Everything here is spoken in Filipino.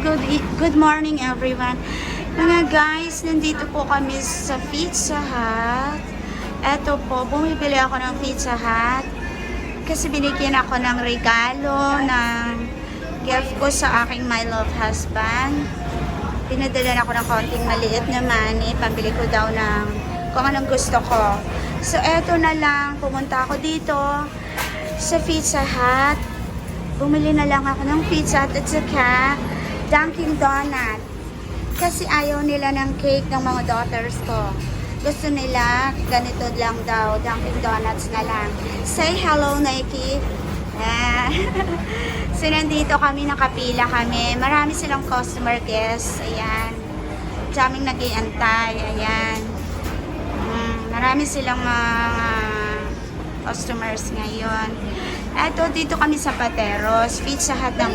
Good morning everyone. Mga guys, nandito po kami sa Pizza Hut. Eto po, bumibili ako ng Pizza Hut kasi binigyan ako ng regalo ng gift ko sa aking my love husband. Pinadala ako ng konting maliit na money, pambili ko daw ng kung anong gusto ko. So eto na lang, pumunta ako dito sa Pizza Hut. Bumili na lang ako ng pizza at saka Dunkin' Donut. Kasi ayaw nila ng cake ng mga daughters ko. Gusto nila ganito lang daw, Dunkin' Donuts na lang. Say hello, Nike. So nandito kami, nakapila kami. Marami silang customer guests. Ayan. Daming nag-iantay. Ayan. Marami silang mga customers ngayon. Eto, dito kami sa Pateros. Pizza Hut ng